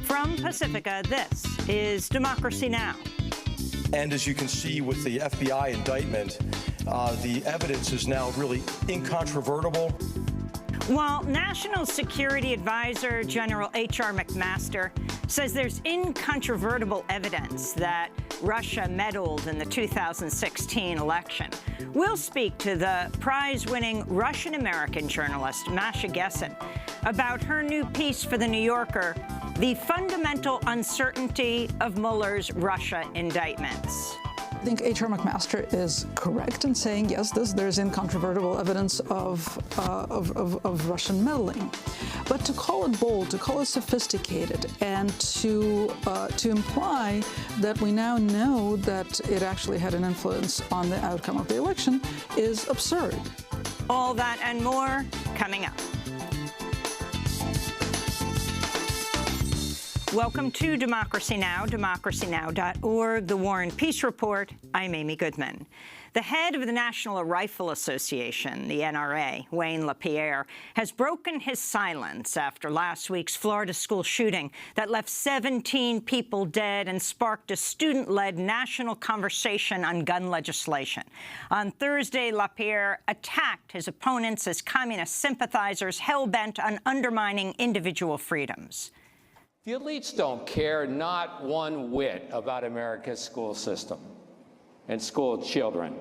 From Pacifica, this is Democracy Now! And as you can see with the FBI indictment, the evidence is now really incontrovertible. While National Security Advisor General H.R. McMaster says there's incontrovertible evidence that Russia meddled in the 2016 election, we'll speak to the prize-winning Russian-American journalist Masha Gessen about her new piece for The New Yorker, The Fundamental Uncertainty of Mueller's Russia Indictments. I think H.R. McMaster is correct in saying, yes, there's incontrovertible evidence of Russian meddling. But to call it bold, to call it sophisticated, and to imply that we now know that it actually had an influence on the outcome of the election is absurd. All that and more coming up. Welcome to Democracy Now!, democracynow.org, the War and Peace Report. I'm Amy Goodman. The head of the National Rifle Association, the NRA, Wayne LaPierre, has broken his silence after last week's Florida school shooting that left 17 people dead and sparked a student-led national conversation on gun legislation. On Thursday, LaPierre attacked his opponents as communist sympathizers hell-bent on undermining individual freedoms. The elites don't care not one whit about America's school system and school children.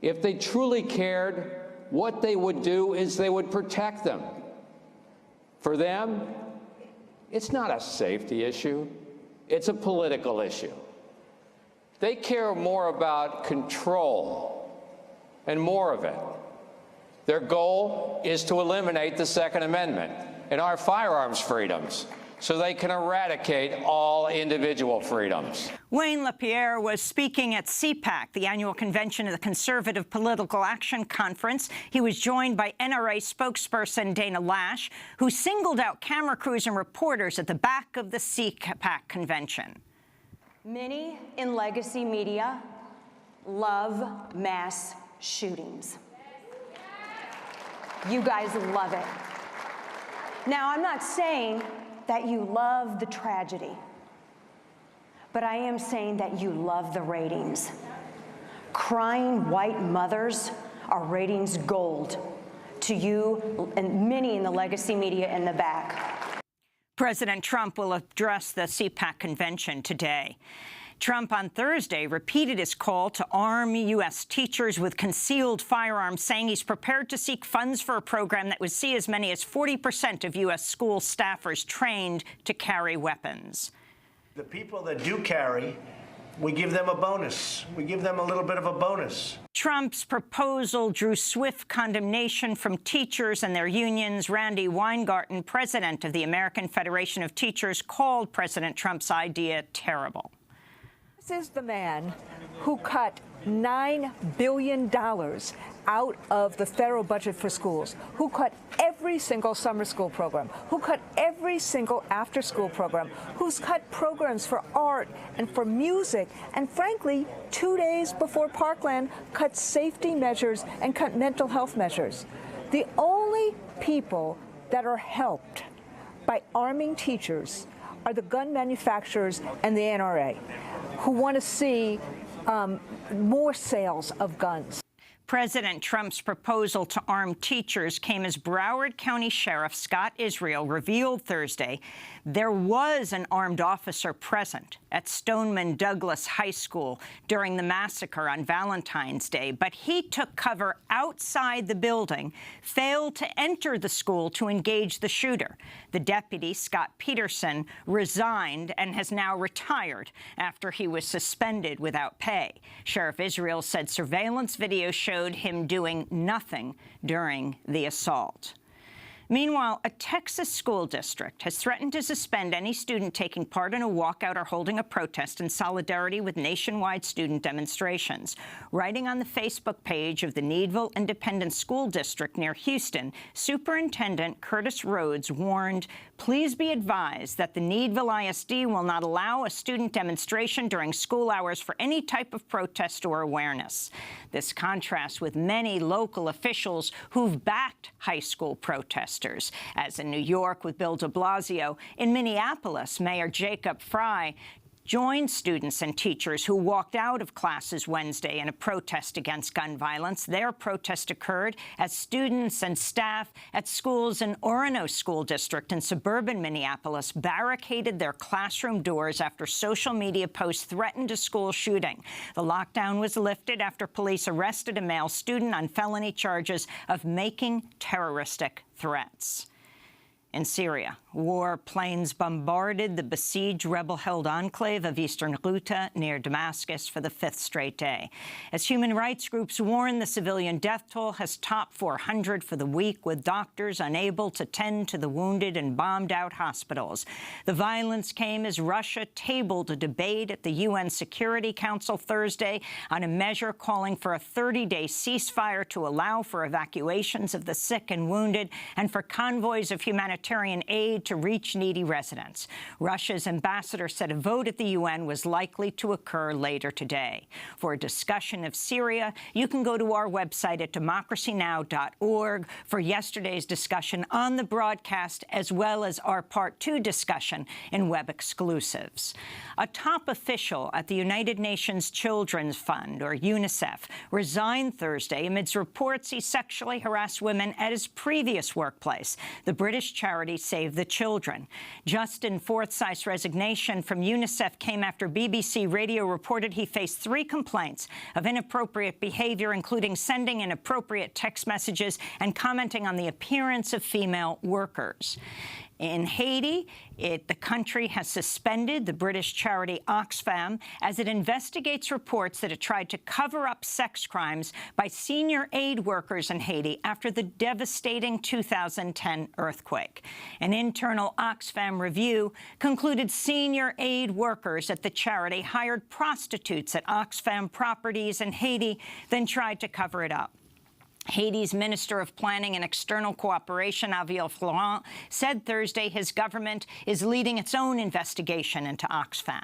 If they truly cared, what they would do is they would protect them. For them, it's not a safety issue, it's a political issue. They care more about control and more of it. Their goal is to eliminate the Second Amendment and our firearms freedoms, so they can eradicate all individual freedoms. Wayne LaPierre was speaking at CPAC, the annual convention of the Conservative Political Action Conference. He was joined by NRA spokesperson Dana Lash, who singled out camera crews and reporters at the back of the CPAC convention. Many in legacy media love mass shootings. You guys love it. Now, I'm not saying that you love the tragedy, but I am saying that you love the ratings. Crying white mothers are ratings gold to you and many in the legacy media in the back. President Trump will address the CPAC convention today. Trump on Thursday repeated his call to arm U.S. teachers with concealed firearms, saying he's prepared to seek funds for a program that would see as many as 40% of U.S. school staffers trained to carry weapons. The people that do carry, we give them a bonus. We give them a little bit of a bonus. Trump's proposal drew swift condemnation from teachers and their unions. Randy Weingarten, president of the American Federation of Teachers, called President Trump's idea terrible. This is the man who cut $9 billion out of the federal budget for schools, who cut every single summer school program, who cut every single after-school program, who's cut programs for art and for music, and frankly, 2 days before Parkland, cut safety measures and cut mental health measures. The only people that are helped by arming teachers are the gun manufacturers and the NRA, who want to see more sales of guns. President Trump's proposal to arm teachers came as Broward County Sheriff Scott Israel revealed Thursday there was an armed officer present at Stoneman Douglas High School during the massacre on Valentine's Day, but he took cover outside the building, failed to enter the school to engage the shooter. The deputy, Scott Peterson, resigned and has now retired after he was suspended without pay. Sheriff Israel said surveillance video showed him doing nothing during the assault. Meanwhile, a Texas school district has threatened to suspend any student taking part in a walkout or holding a protest in solidarity with nationwide student demonstrations. Writing on the Facebook page of the Needville Independent School District near Houston, Superintendent Curtis Rhodes warned, "Please be advised that the Needville ISD will not allow a student demonstration during school hours for any type of protest or awareness." This contrasts with many local officials who've backed high school protests protesters. As in New York with Bill de Blasio, in Minneapolis, Mayor Now Fri joined students and teachers who walked out of classes Wednesday in a protest against gun violence. Their protest occurred as students and staff at schools in Orono School District in suburban Minneapolis barricaded their classroom doors after social media posts threatened a school shooting. The lockdown was lifted after police arrested a male student on felony charges of making terroristic threats. In Syria, war planes bombarded the besieged rebel-held enclave of eastern Ghouta near Damascus for the 5th straight day. As human rights groups warn, the civilian death toll has topped 400 for the week, with doctors unable to tend to the wounded and bombed-out hospitals. The violence came as Russia tabled a debate at the UN Security Council Thursday on a measure calling for a 30-day ceasefire to allow for evacuations of the sick and wounded and for convoys of humanitarian aid to reach needy residents. Russia's ambassador said a vote at the UN was likely to occur later today. For a discussion of Syria, you can go to our website at democracynow.org for yesterday's discussion on the broadcast, as well as our Part 2 discussion in web exclusives. A top official at the United Nations Children's Fund, or UNICEF, resigned Thursday amidst reports he sexually harassed women at his previous workplace, the British charity Save the Children. Justin Forsyth's resignation from UNICEF came after BBC Radio reported he faced 3 complaints of inappropriate behavior, including sending inappropriate text messages and commenting on the appearance of female workers. In Haiti, the country has suspended the British charity Oxfam as it investigates reports that it tried to cover up sex crimes by senior aid workers in Haiti after the devastating 2010 earthquake. An internal Oxfam review concluded senior aid workers at the charity hired prostitutes at Oxfam properties in Haiti, then tried to cover it up. Haiti's Minister of Planning and External Cooperation, Aviel Florent, said Thursday his government is leading its own investigation into Oxfam.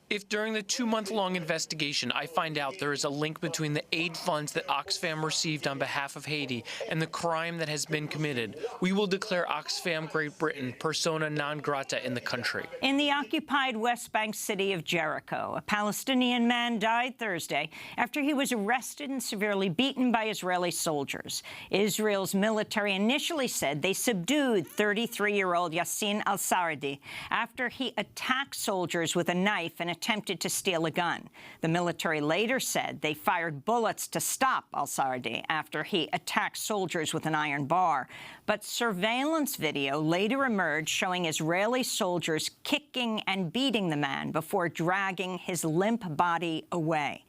If during the 2-month-long investigation I find out there is a link between the aid funds that Oxfam received on behalf of Haiti and the crime that has been committed, we will declare Oxfam Great Britain persona non grata in the country. In the occupied West Bank city of Jericho, a Palestinian man died Thursday after he was arrested and severely beaten by Israeli soldiers. Israel's military initially said they subdued 33-year-old Yassin al-Sardi after he attacked soldiers with a knife and attempted to steal a gun. The military later said they fired bullets to stop al-Sardi after he attacked soldiers with an iron bar. But surveillance video later emerged showing Israeli soldiers kicking and beating the man before dragging his limp body away.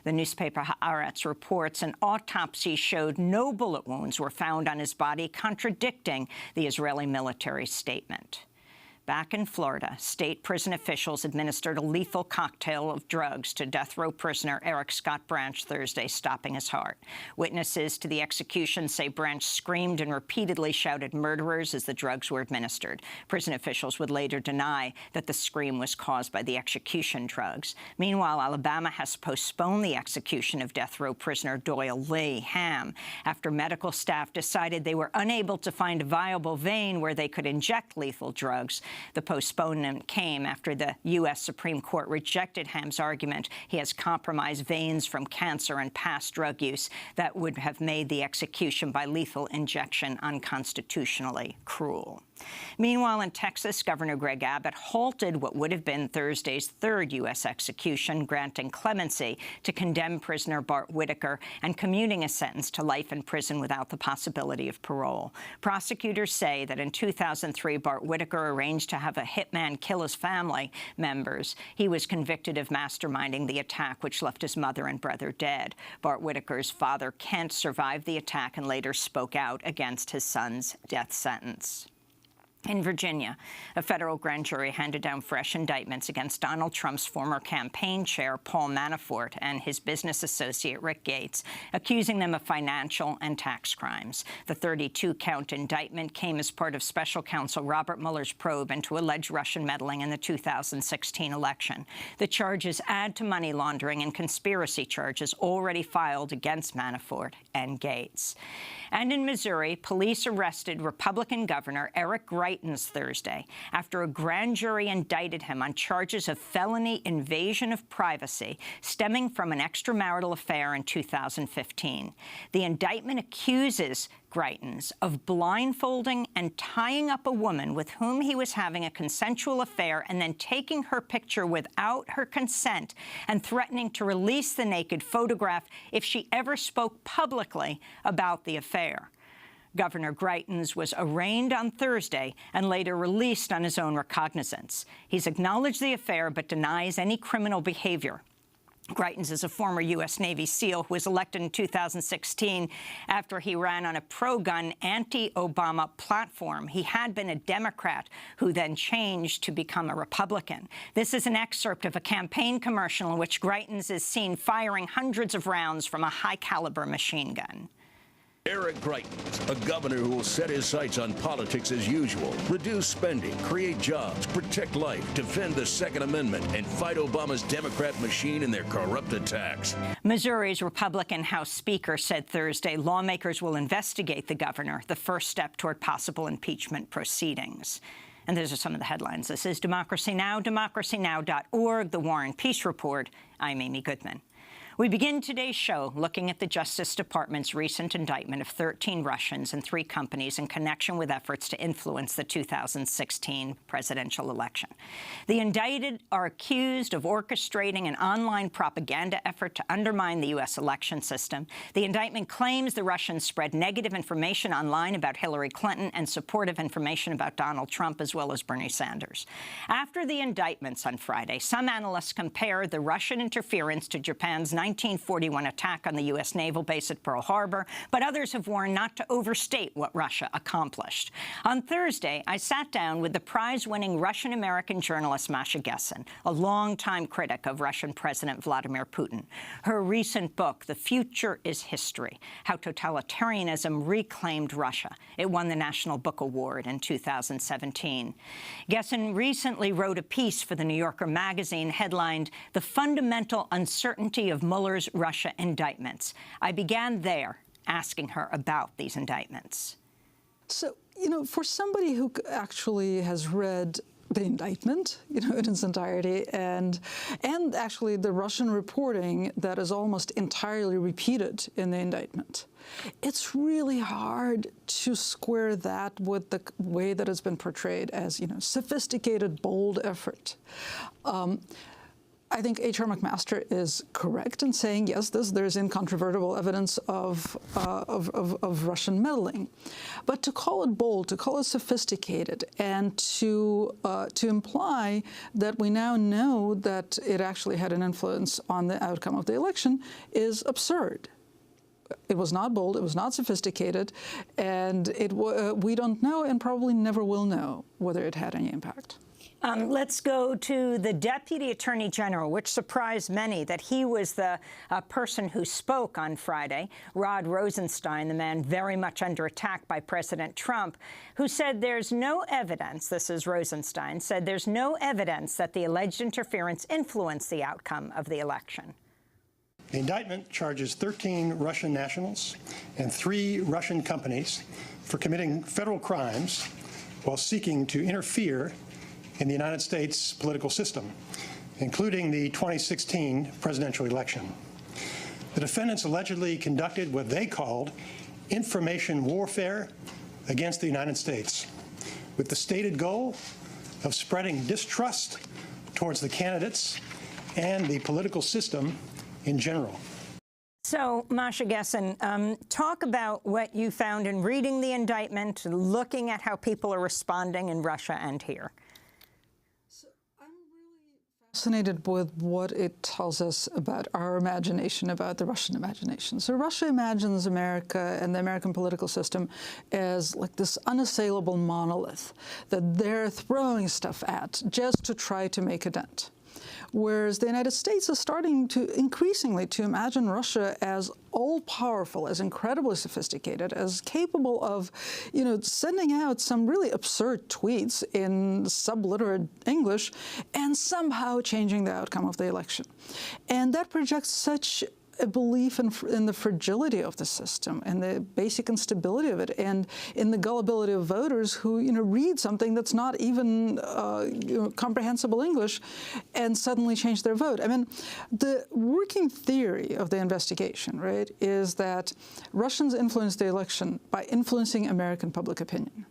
The newspaper Haaretz reports an autopsy showed no bullet wounds were found on his body, contradicting the Israeli military statement. Back in Florida, state prison officials administered a lethal cocktail of drugs to death row prisoner Eric Scott Branch Thursday, stopping his heart. Witnesses to the execution say Branch screamed and repeatedly shouted murderers as the drugs were administered. Prison officials would later deny that the scream was caused by the execution drugs. Meanwhile, Alabama has postponed the execution of death row prisoner Doyle Lee Ham after medical staff decided they were unable to find a viable vein where they could inject lethal drugs. The postponement came after the U.S. Supreme Court rejected Ham's argument he has compromised veins from cancer and past drug use that would have made the execution by lethal injection unconstitutionally cruel. Meanwhile, in Texas, Governor Greg Abbott halted what would have been Thursday's 3rd U.S. execution, granting clemency to condemned prisoner Bart Whitaker and commuting a sentence to life in prison without the possibility of parole. Prosecutors say that in 2003, Bart Whitaker arranged to have a hitman kill his family members. He was convicted of masterminding the attack, which left his mother and brother dead. Bart Whitaker's father, Kent, survived the attack and later spoke out against his son's death sentence. In Virginia, a federal grand jury handed down fresh indictments against Donald Trump's former campaign chair, Paul Manafort, and his business associate, Rick Gates, accusing them of financial and tax crimes. The 32-count indictment came as part of special counsel Robert Mueller's probe into alleged Russian meddling in the 2016 election. The charges add to money laundering and conspiracy charges already filed against Manafort and Gates. And in Missouri, police arrested Republican Governor Eric Greitens Thursday after a grand jury indicted him on charges of felony invasion of privacy stemming from an extramarital affair in 2015. The indictment accuses Greitens of blindfolding and tying up a woman with whom he was having a consensual affair and then taking her picture without her consent and threatening to release the naked photograph if she ever spoke publicly about the affair. Governor Greitens was arraigned on Thursday and later released on his own recognizance. He's acknowledged the affair but denies any criminal behavior. Greitens is a former U.S. Navy SEAL who was elected in 2016 after he ran on a pro-gun, anti-Obama platform. He had been a Democrat who then changed to become a Republican. This is an excerpt of a campaign commercial in which Greitens is seen firing hundreds of rounds from a high-caliber machine gun. Eric Greitens, a governor who will set his sights on politics as usual, reduce spending, create jobs, protect life, defend the Second Amendment, and fight Obama's Democrat machine and their corrupt attacks. Missouri's Republican House Speaker said Thursday lawmakers will investigate the governor, the first step toward possible impeachment proceedings. And those are some of the headlines. This is Democracy Now!, democracynow.org, The War and Peace Report. I'm Amy Goodman. We begin today's show looking at the Justice Department's recent indictment of 13 Russians and 3 companies in connection with efforts to influence the 2016 presidential election. The indicted are accused of orchestrating an online propaganda effort to undermine the U.S. election system. The indictment claims the Russians spread negative information online about Hillary Clinton and supportive information about Donald Trump as well as Bernie Sanders. After the indictments on Friday, some analysts compared the Russian interference to Japan's 1941 attack on the U.S. naval base at Pearl Harbor, but others have warned not to overstate what Russia accomplished. On Thursday, I sat down with the prize-winning Russian-American journalist Masha Gessen, a longtime critic of Russian President Vladimir Putin. Her recent book, The Future is History: How Totalitarianism Reclaimed Russia. It won the National Book Award in 2017. Gessen recently wrote a piece for The New Yorker magazine headlined "The Fundamental Uncertainty of Mueller's Russia Indictments." I began there, asking her about these indictments. So, for somebody who actually has read the indictment, in its entirety, and actually the Russian reporting that is almost entirely repeated in the indictment, it's really hard to square that with the way that it's been portrayed as, sophisticated, bold effort. I think H.R. McMaster is correct in saying, yes, there's incontrovertible evidence of Russian meddling. But to call it bold, to call it sophisticated, and to imply that we now know that it actually had an influence on the outcome of the election is absurd. It was not bold, it was not sophisticated, and we don't know and probably never will know whether it had any impact. Let's go to the Deputy Attorney General, which surprised many that he was the person who spoke on Friday, Rod Rosenstein, the man very much under attack by President Trump, who said there's no evidence, this is Rosenstein, said there's no evidence that the alleged interference influenced the outcome of the election. The indictment charges 13 Russian nationals and 3 Russian companies for committing federal crimes while seeking to interfere in the United States political system, including the 2016 presidential election. The defendants allegedly conducted what they called information warfare against the United States, with the stated goal of spreading distrust towards the candidates and the political system in general. So, Masha Gessen, talk about what you found in reading the indictment, looking at how people are responding in Russia and here. Fascinated with what it tells us about our imagination, about the Russian imagination. So Russia imagines America and the American political system as like this unassailable monolith that they're throwing stuff at just to try to make a dent. Whereas the United States is starting to increasingly to imagine Russia as all-powerful, as incredibly sophisticated, as capable of, sending out some really absurd tweets in subliterate English and somehow changing the outcome of the election. And that projects such a belief in the fragility of the system and the basic instability of it, and in the gullibility of voters who, read something that's not even comprehensible English and suddenly change their vote. I mean, the working theory of the investigation, right, is that Russians influenced the election by influencing American public opinion.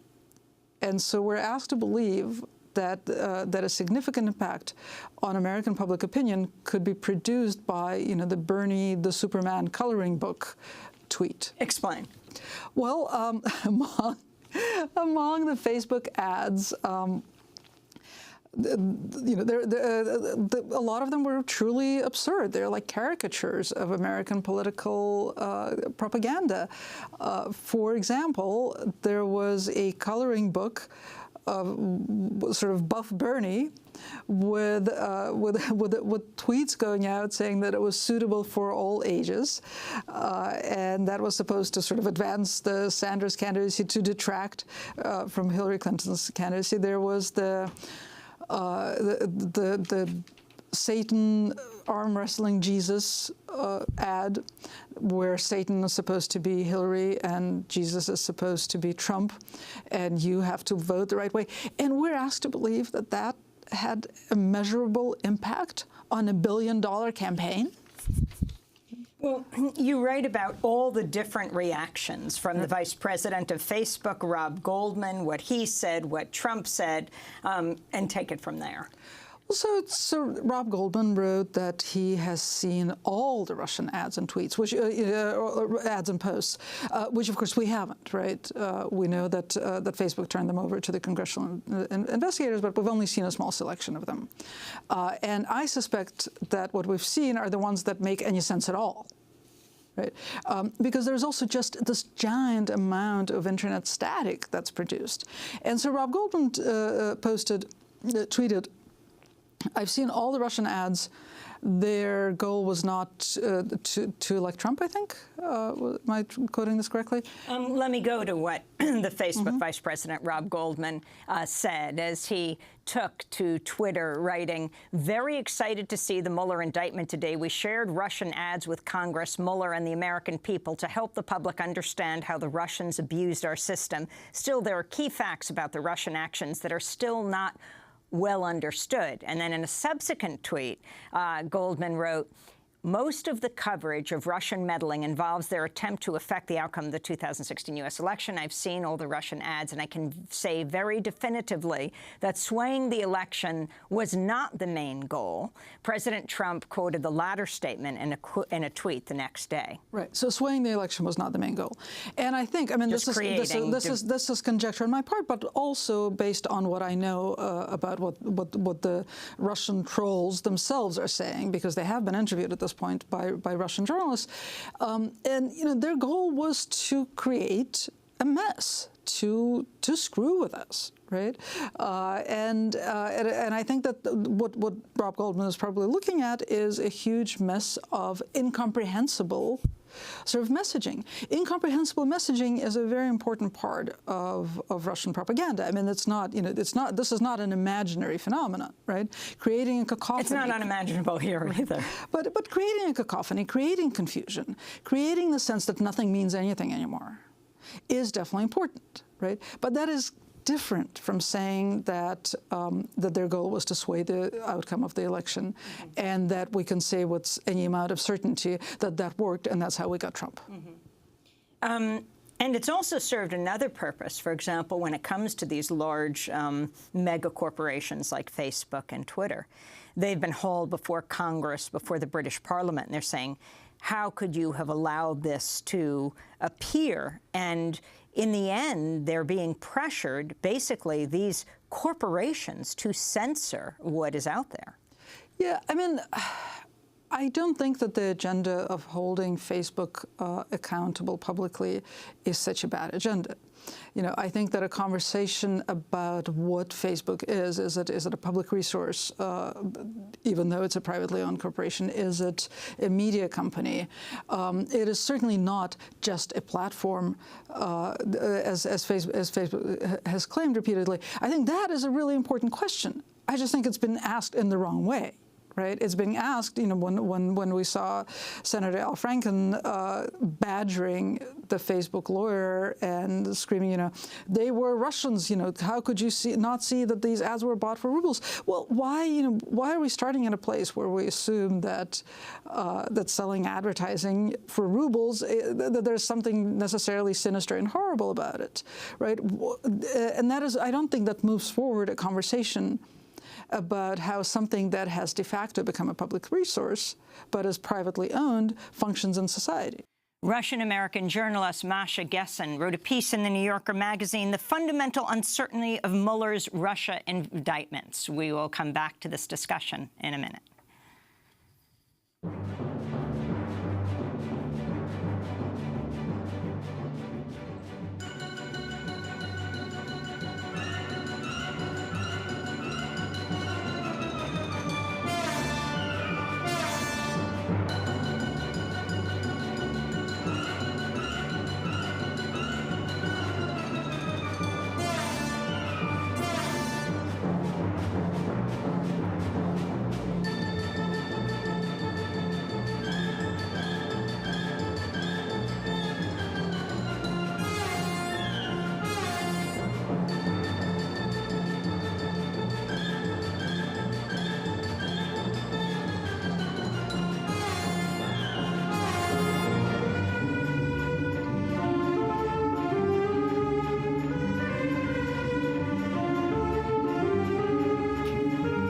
And so we're asked to believe that a significant impact on American public opinion could be produced by, the Bernie the Superman coloring book tweet. Explain. Well, among the Facebook ads, a lot of them were truly absurd. They're like caricatures of American political propaganda. For example, there was a coloring book of sort of buff Bernie with tweets going out saying that it was suitable for all ages, and that was supposed to sort of advance the Sanders candidacy to detract from Hillary Clinton's candidacy. There was the Satan arm wrestling Jesus ad, where Satan is supposed to be Hillary and Jesus is supposed to be Trump, and you have to vote the right way. And we're asked to believe that that had a measurable impact on $1 billion campaign. Well, you write about all the different reactions from the vice president of Facebook, Rob Goldman, what he said, what Trump said, and take it from there. So Rob Goldman wrote that he has seen all the Russian ads and tweets, which ads and posts, which of course we haven't, right? We know that that Facebook turned them over to the congressional investigators, but we've only seen a small selection of them. And I suspect that what we've seen are the ones that make any sense at all. Right? Because there's also just this giant amount of internet static that's produced. And so Rob Goldman tweeted, "I've seen all the Russian ads. Their goal was not to elect Trump, I think. Am I quoting this correctly?" Let me go to what the Facebook Vice President Rob Goldman said as he took to Twitter, writing, "Very excited to see the Mueller indictment today. We shared Russian ads with Congress, Mueller, and the American people to help the public understand how the Russians abused our system. Still, there are key facts about the Russian actions that are still not well understood." And then in a subsequent tweet, Goldman wrote, "Most of the coverage of Russian meddling involves their attempt to affect the outcome of the 2016 U.S. election. I've seen all the Russian ads, and I can say very definitively that swaying the election was not the main goal." President Trump quoted the latter statement in a tweet the next day. Right. So swaying the election was not the main goal. And I think, I mean, this is conjecture on my part, but also based on what I know about what the Russian trolls themselves are saying, because they have been interviewed at this point by Russian journalists. And, their goal was to create a mess, to screw with us, right? And I think that what Rob Goldman is probably looking at is a huge mess of incomprehensible sort of messaging. Incomprehensible messaging is a very important part of Russian propaganda. I mean, this is not an imaginary phenomenon, right? Creating a cacophony. It's not unimaginable here either. But creating a cacophony, creating confusion, creating the sense that nothing means anything anymore is definitely important, right? But that is different from saying that that their goal was to sway the outcome of the election, and that we can say with any amount of certainty that worked, and that's how we got Trump. And it's also served another purpose. For example, when it comes to these large mega corporations like Facebook and Twitter, they've been hauled before Congress, before the British Parliament, and they're saying, how could you have allowed this to appear? And in the end, they're being pressured, basically, these corporations to censor what is out there. Yeah, I mean, I don't think that the agenda of holding Facebook accountable publicly is such a bad agenda. You know, I think that a conversation about what Facebook is it a public resource, even though it's a privately owned corporation? Is it a media company? It is certainly not just a platform, as Facebook has claimed repeatedly. I think that is a really important question. I just think it's been asked in the wrong way. Right? It's being asked, you know, when we saw Senator Al Franken badgering the Facebook lawyer and screaming, you know, they were Russians, you know, how could you not see that these ads were bought for rubles? Well, why are we starting in a place where we assume that that selling advertising for rubles, that there's something necessarily sinister and horrible about it, right? And that is, I don't think that moves forward a conversation about how something that has de facto become a public resource, but is privately owned, functions in society. Russian-American journalist Masha Gessen wrote a piece in the New Yorker magazine, The Fundamental Uncertainty of Mueller's Russia Indictments. We will come back to this discussion in a minute.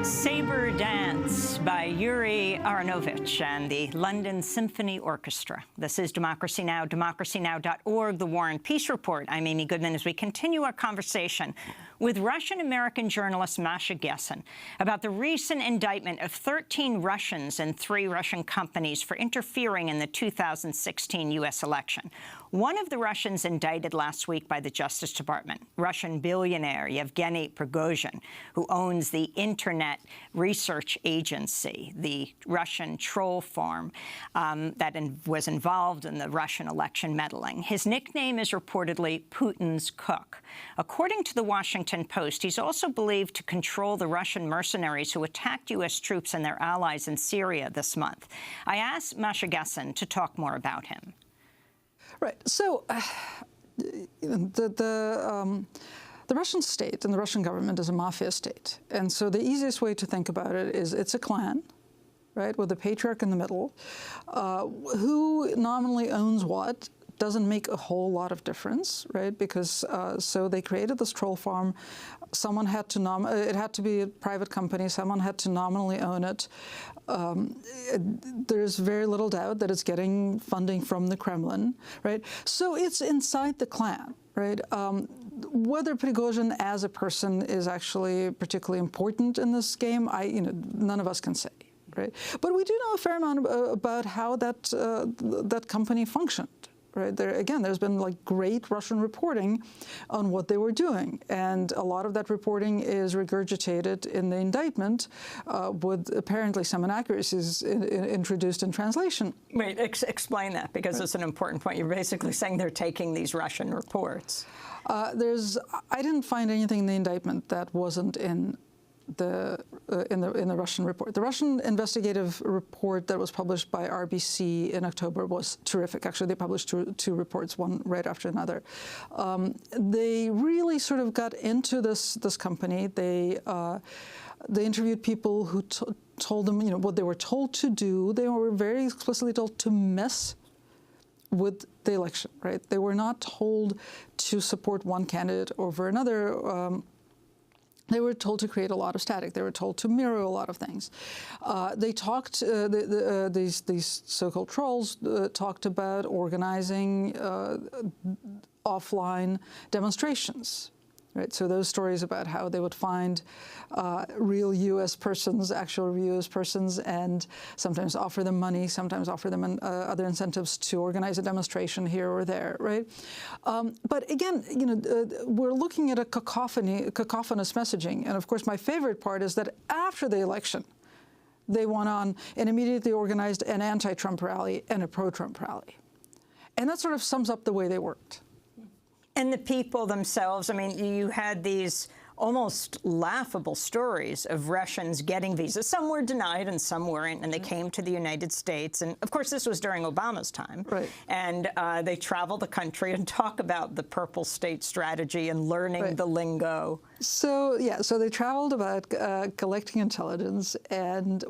Sabre Dance by Yuri Aronovich and the London Symphony Orchestra. This is Democracy Now!, democracynow.org, The War and Peace Report. I'm Amy Goodman as we continue our conversation with Russian-American journalist Masha Gessen about the recent indictment of 13 Russians and 3 Russian companies for interfering in the 2016 U.S. election. One of the Russians indicted last week by the Justice Department, Russian billionaire Yevgeny Prigozhin, who owns the Internet Research Agency, the Russian troll farm that was involved in the Russian election meddling. His nickname is reportedly Putin's cook. According to the Washington Post, he's also believed to control the Russian mercenaries who attacked U.S. troops and their allies in Syria this month. I asked Masha Gessen to talk more about him. Right. So the Russian state and the Russian government is a mafia state. And so the easiest way to think about it is it's a clan, right, with a patriarch in the middle. Who nominally owns what doesn't make a whole lot of difference, right? Because so they created this troll farm. Someone had to it had to be a private company. Someone had to nominally own it. There's very little doubt that it's getting funding from the Kremlin, right? So it's inside the clan, right? Whether Prigozhin as a person is actually particularly important in this game, none of us can say, right? But we do know a fair amount about how that company functioned. Right. There's been like great Russian reporting on what they were doing, and a lot of that reporting is regurgitated in the indictment with apparently some inaccuracies introduced in translation. Wait, explain that, because it's an important point. You're basically saying they're taking these Russian reports. I didn't find anything in the indictment that wasn't in the Russian report. The Russian investigative report that was published by RBC in October was terrific. Actually, they published two reports, one right after another. They really sort of got into this company. They interviewed people who told them, what they were told to do. They were very explicitly told to mess with the election. Right? They were not told to support one candidate over another. They were told to create a lot of static. They were told to mirror a lot of things. They talked, these so-called trolls talked about organizing offline demonstrations, Right, so those stories about how they would find real U.S. persons, actual U.S. persons, and sometimes offer them money, sometimes offer them other incentives to organize a demonstration here or there, right? But again, we're looking at a cacophonous messaging, and of course, my favorite part is that after the election, they went on and immediately organized an anti-Trump rally and a pro-Trump rally, and that sort of sums up the way they worked. And the people themselves, I mean, you had these almost laughable stories of Russians getting visas. Some were denied and some weren't, and they came to the United States. And, of course, this was during Obama's time. Right. And they travel the country and talk about the purple state strategy and learning the lingo. So, yeah, so they traveled about collecting intelligence, and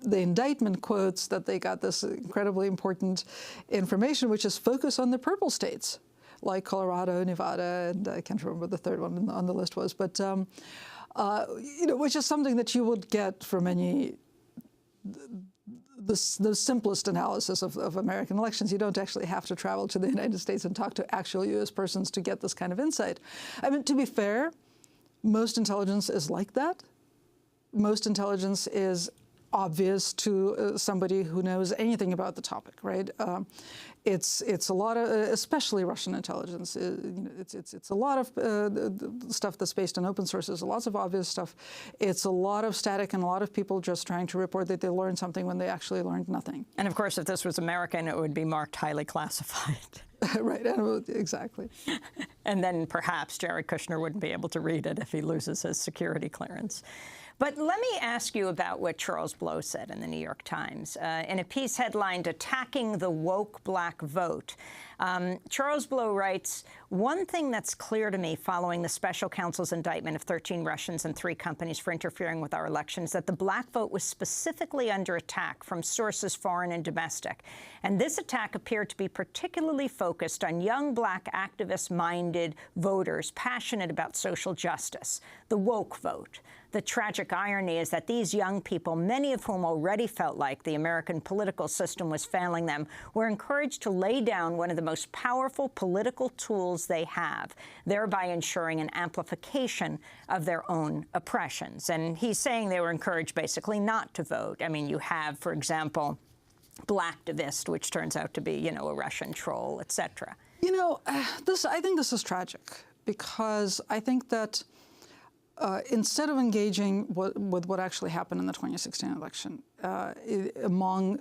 the indictment quotes that they got this incredibly important information, which is focus on the purple states, like Colorado, Nevada, and I can't remember what the third one on the list was, but which is something that you would get from the simplest analysis of American elections. You don't actually have to travel to the United States and talk to actual U.S. persons to get this kind of insight. I mean, to be fair, most intelligence is like that. Most intelligence is obvious to somebody who knows anything about the topic, right? It's a lot of, especially Russian intelligence. It's a lot of stuff that's based on open sources, lots of obvious stuff. It's a lot of static and a lot of people just trying to report that they learned something when they actually learned nothing. And of course, if this was American, it would be marked highly classified. Right, exactly. And then perhaps Jared Kushner wouldn't be able to read it if he loses his security clearance. But let me ask you about what Charles Blow said in the New York Times. In a piece headlined, "Attacking the Woke Black Vote," Charles Blow writes, "One thing that's clear to me following the special counsel's indictment of 13 Russians and 3 companies for interfering with our elections, that the black vote was specifically under attack from sources foreign and domestic. And this attack appeared to be particularly focused on young black activist-minded voters passionate about social justice, the woke vote. The tragic irony is that these young people, many of whom already felt like the American political system was failing them, were encouraged to lay down one of the most powerful political tools they have, thereby ensuring an amplification of their own oppressions." And he's saying they were encouraged basically not to vote. I mean, you have, for example, Blacktivist, which turns out to be, a Russian troll, et cetera. I think this is tragic, because I think that instead of engaging with what actually happened in the 2016 election among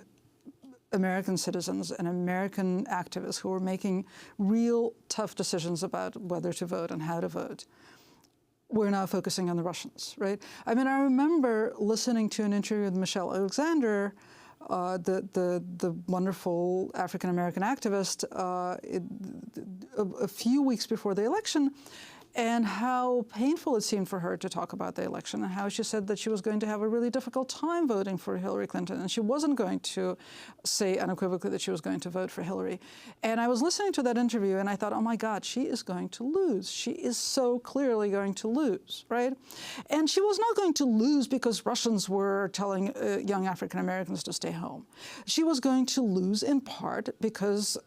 American citizens and American activists who were making real tough decisions about whether to vote and how to vote, we're now focusing on the Russians, right? I mean, I remember listening to an interview with Michelle Alexander, the wonderful African-American activist, a few weeks before the election, and how painful it seemed for her to talk about the election, and how she said that she was going to have a really difficult time voting for Hillary Clinton, and she wasn't going to say unequivocally that she was going to vote for Hillary. And I was listening to that interview, and I thought, oh my God, she is going to lose. She is so clearly going to lose, right? And she was not going to lose because Russians were telling young African Americans to stay home. She was going to lose in part because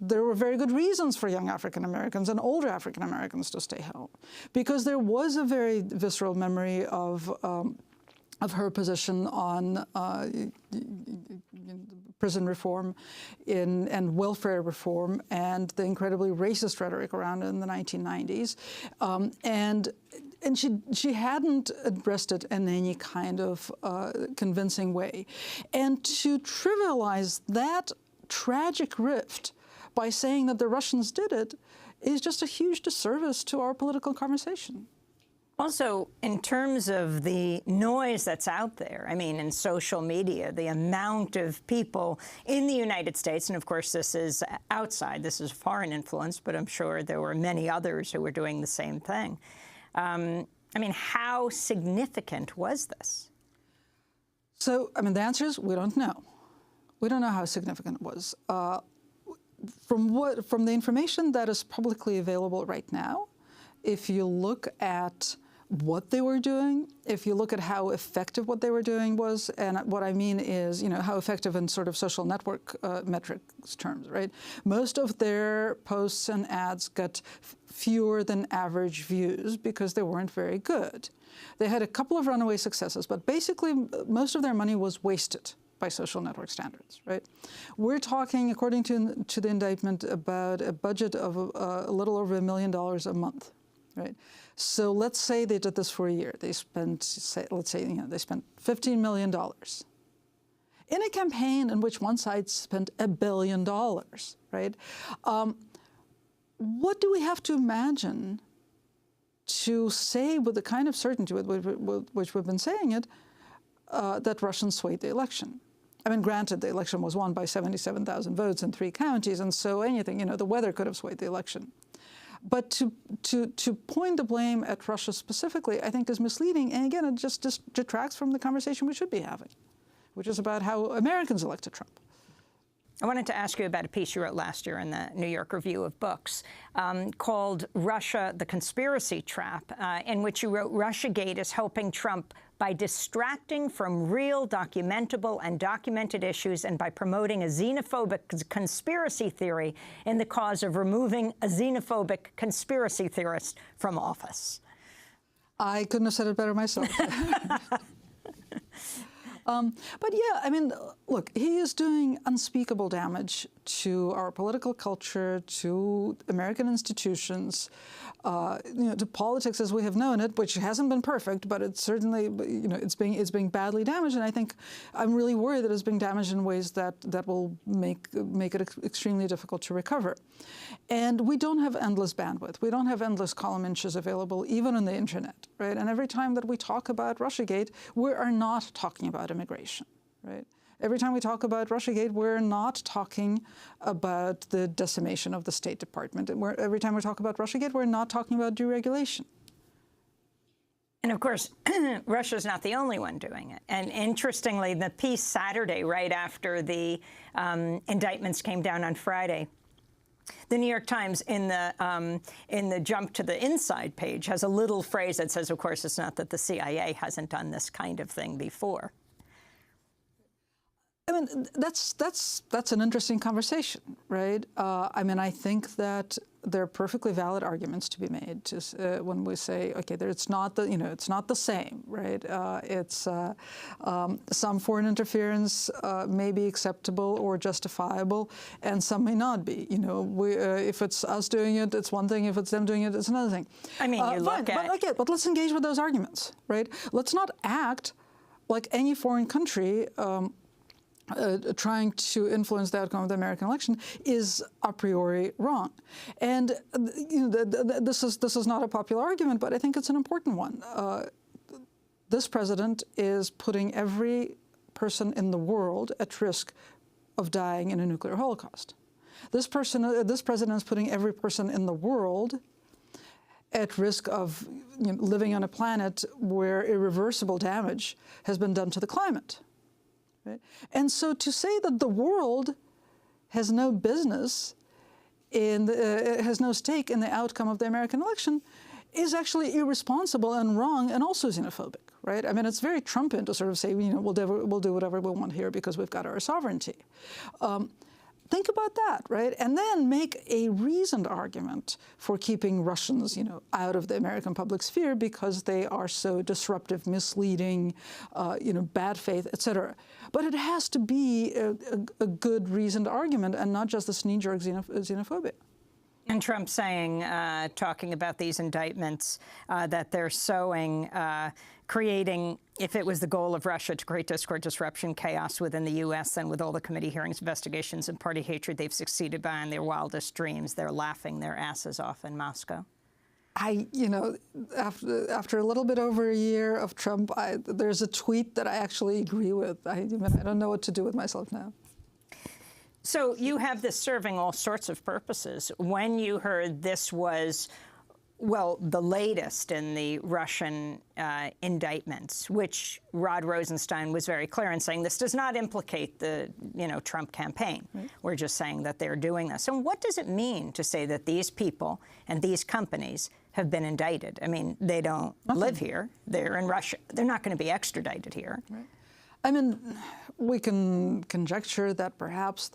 there were very good reasons for young African Americans and older African Americans to stay home, because there was a very visceral memory of her position on prison reform and welfare reform and the incredibly racist rhetoric around in the 1990s, and she hadn't addressed it in any kind of convincing way, and to trivialize that tragic rift by saying that the Russians did it is just a huge disservice to our political conversation. Also, in terms of the noise that's out there, I mean, in social media, the amount of people in the United States, and of course this is outside, this is foreign influence, but I'm sure there were many others who were doing the same thing. I mean, how significant was this? So, I mean, the answer is we don't know. We don't know how significant it was. From the information that is publicly available right now, if you look at what they were doing, if you look at how effective what they were doing was, and what I mean is, how effective in sort of social network metrics terms, right? Most of their posts and ads got fewer than average views because they weren't very good. They had a couple of runaway successes, but basically most of their money was wasted by social network standards, right? We're talking, according to the indictment, about a budget of a little over $1 million a month, right? So let's say they did this for a year. They spent, they spent $15 million in a campaign in which one side spent $1 billion, right? What do we have to imagine to say with the kind of certainty with which we've been saying it, that Russians swayed the election? I mean, granted, the election was won by 77,000 votes in 3 counties, and so anything, the weather could have swayed the election. But to point the blame at Russia specifically, I think is misleading, and again, it just detracts from the conversation we should be having, which is about how Americans elected Trump. I wanted to ask you about a piece you wrote last year in the New York Review of Books called Russia, the Conspiracy Trap, in which you wrote, Russiagate is helping Trump by distracting from real, documentable and documented issues and by promoting a xenophobic conspiracy theory in the cause of removing a xenophobic conspiracy theorist from office. I couldn't have said it better myself. But yeah, I mean, look, he is doing unspeakable damage to our political culture, to American institutions, to politics as we have known it, which hasn't been perfect, but it's certainly, it's being badly damaged. And I think I'm really worried that it's being damaged in ways that will make it extremely difficult to recover. And we don't have endless bandwidth. We don't have endless column inches available, even on the internet, right? And every time that we talk about Russiagate, we are not talking about immigration, right? Every time we talk about Russiagate, we're not talking about the decimation of the State Department. Every time we talk about Russiagate, we're not talking about deregulation. And of course, Russia's not the only one doing it. And interestingly, the piece Saturday, right after the indictments came down on Friday, the New York Times, in the jump to the inside page, has a little phrase that says, of course, it's not that the CIA hasn't done this kind of thing before. I mean, that's an interesting conversation, right? I mean, I think that there are perfectly valid arguments to be made when we say, okay, it's not the same, right? Some foreign interference may be acceptable or justifiable, and some may not be. If it's us doing it, it's one thing. If it's them doing it, it's another thing. I mean, you look at. But let's engage with those arguments, right? Let's not act like any foreign country. Trying to influence the outcome of the American election is a priori wrong. And this is not a popular argument, but I think it's an important one. This president is putting every person in the world at risk of dying in a nuclear holocaust. This president is putting every person in the world at risk of living on a planet where irreversible damage has been done to the climate. Right? And so to say that the world has no business has no stake in the outcome of the American election is actually irresponsible and wrong and also xenophobic, right? I mean, it's very Trumpian to sort of say, we'll do whatever we want here because we've got our sovereignty. Think about that, right? And then make a reasoned argument for keeping Russians, out of the American public sphere because they are so disruptive, misleading, bad faith, et cetera. But it has to be a good reasoned argument and not just this knee-jerk xenophobia. And Trump saying, talking about these indictments, that they're sowing, creating, if it was the goal of Russia to create discord, disruption, chaos within the U.S., then with all the committee hearings, investigations, and party hatred, they've succeeded beyond their wildest dreams. They're laughing their asses off in Moscow. After a little bit over a year of Trump, there's a tweet that I actually agree with. I don't know what to do with myself now. So you have this serving all sorts of purposes. When you heard this was, well, the latest in the Russian indictments, which Rod Rosenstein was very clear in saying this does not implicate the, Trump campaign. Right. We're just saying that they're doing this. And what does it mean to say that these people and these companies have been indicted. I mean, they don't live here. They're in Russia. They're not going to be extradited here. Right. I mean, we can conjecture that perhaps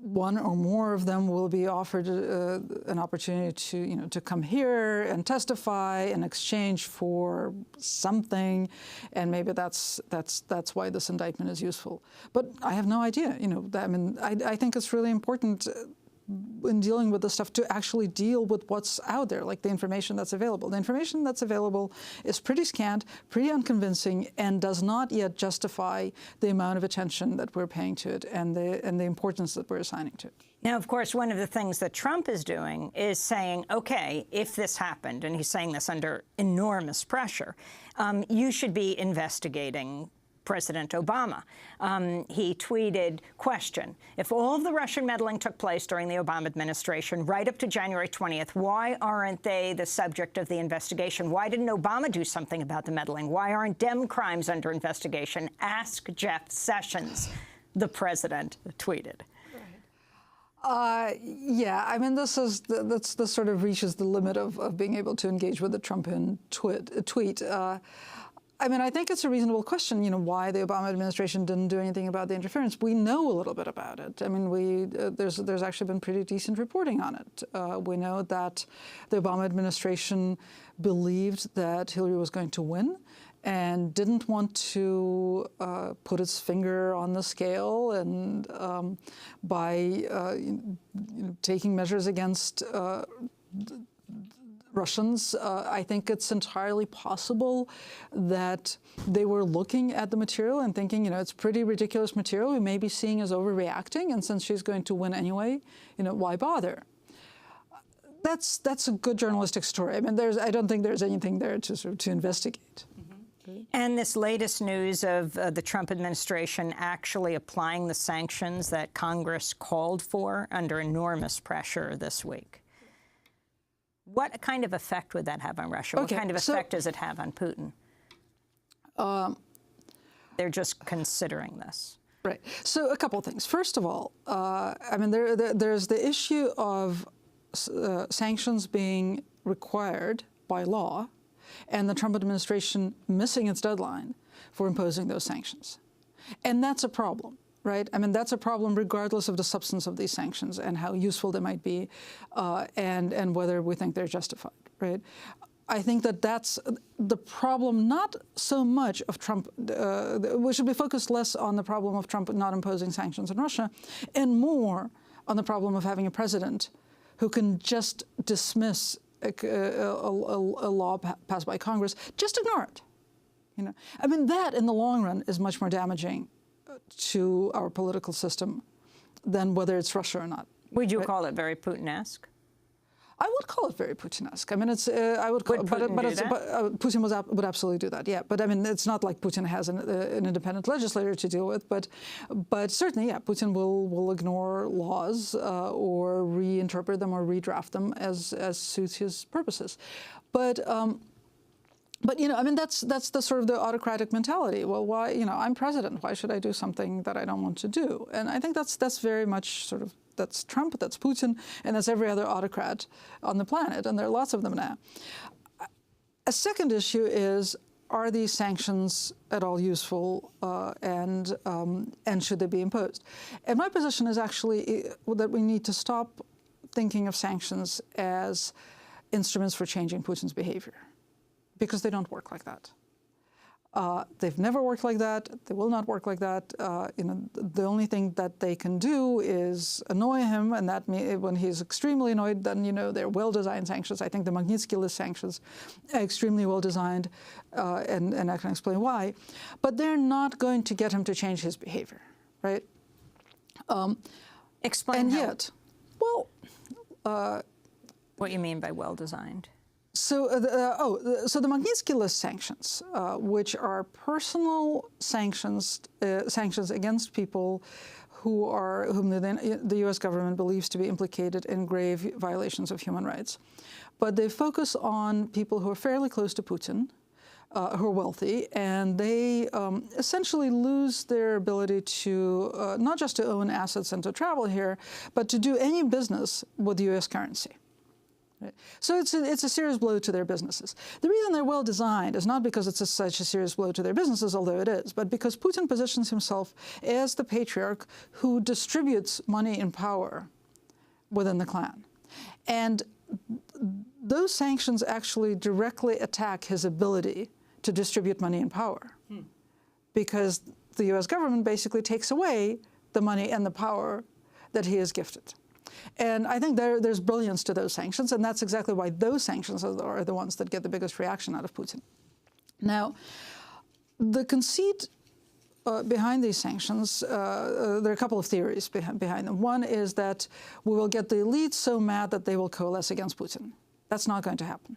one or more of them will be offered an opportunity to, to come here and testify in exchange for something, and maybe that's why this indictment is useful. But I have no idea. I mean, I think it's really important in dealing with this stuff to actually deal with what's out there, like the information that's available. The information that's available is pretty scant, pretty unconvincing, and does not yet justify the amount of attention that we're paying to it and the importance that we're assigning to it. Now, of course, one of the things that Trump is doing is saying, okay, if this happened, and he's saying this under enormous pressure, you should be investigating President Obama. He tweeted, question, if all of the Russian meddling took place during the Obama administration right up to January 20th, why aren't they the subject of the investigation? Why didn't Obama do something about the meddling? Why aren't Dem crimes under investigation? Ask Jeff Sessions, the president tweeted. Yeah, I mean, this sort of reaches the limit of being able to engage with the Trumpian tweet. I mean, I think it's a reasonable question, why the Obama administration didn't do anything about the interference. We know a little bit about it. I mean, there's actually been pretty decent reporting on it. We know that the Obama administration believed that Hillary was going to win and didn't want to put its finger on the scale, and by taking measures against Russians, I think it's entirely possible that they were looking at the material and thinking, it's pretty ridiculous material. We may be seeing as overreacting, and since she's going to win anyway, why bother? That's a good journalistic story. I mean, I don't think there's anything there to investigate. And this latest news of the Trump administration actually applying the sanctions that Congress called for under enormous pressure this week. What kind of effect would that have on Russia? Okay, what kind of effect does it have on Putin? They're just considering this. Right. So a couple of things. First of all, I mean, there's the issue of sanctions being required by law and the Trump administration missing its deadline for imposing those sanctions. And that's a problem. Right? I mean, that's a problem regardless of the substance of these sanctions and how useful they might be, and whether we think they're justified, right? I think that's the problem, not so much of Trump. We should be focused less on the problem of Trump not imposing sanctions on Russia and more on the problem of having a president who can just dismiss a law passed by Congress, just ignore it. I mean, that in the long run is much more damaging to our political system than whether it's Russia or not. Would you call it very Putin-esque? I would call it very Putin-esque. I mean, it's. I would call, would Putin Putin would absolutely do that. Yeah, but I mean, it's not like Putin has an independent legislator to deal with. But certainly, yeah, Putin will ignore laws or reinterpret them or redraft them as suits his purposes. But I mean, that's the sort of the autocratic mentality. Well, why, I'm president. Why should I do something that I don't want to do? And I think that's very much sort of, that's Trump, that's Putin, and that's every other autocrat on the planet, and there are lots of them now. A second issue is, are these sanctions at all useful, and should they be imposed? And my position is actually that we need to stop thinking of sanctions as instruments for changing Putin's behavior, because they don't work like that. They've never worked like that. They will not work like that. The only thing that they can do is annoy him, and that when he's extremely annoyed, then they're well-designed sanctions. I think the Magnitsky List sanctions are extremely well-designed, and I can explain why. But they're not going to get him to change his behavior, right? Explain and how. Yet, well, what you mean by well-designed? So the Magnitsky List sanctions, which are personal sanctions against people whom the U.S. government believes to be implicated in grave violations of human rights, but they focus on people who are fairly close to Putin, who are wealthy, and they essentially lose their ability to not just to own assets and to travel here, but to do any business with U.S. currency. Right? So it's a serious blow to their businesses. The reason they're well designed is not because it's such a serious blow to their businesses, although it is, but because Putin positions himself as the patriarch who distributes money and power within the clan. And those sanctions actually directly attack his ability to distribute money and power, because the U.S. government basically takes away the money and the power that he is gifted. And I think there's brilliance to those sanctions, and that's exactly why those sanctions are the ones that get the biggest reaction out of Putin. Now, the conceit behind these sanctions, there are a couple of theories behind them. One is that we will get the elites so mad that they will coalesce against Putin. That's not going to happen.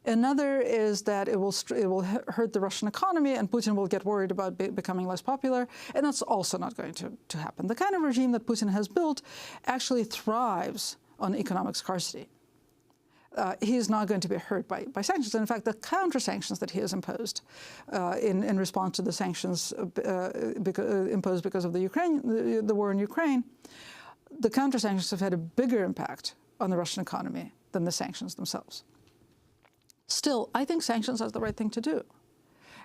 Another is that it will hurt the Russian economy, and Putin will get worried about becoming less popular, and that's also not going to happen. The kind of regime that Putin has built actually thrives on economic scarcity. He is not going to be hurt by sanctions. And in fact, the counter-sanctions that he has imposed in response to the sanctions imposed because of the war in Ukraine, the counter-sanctions have had a bigger impact on the Russian economy than the sanctions themselves. Still, I think sanctions are the right thing to do.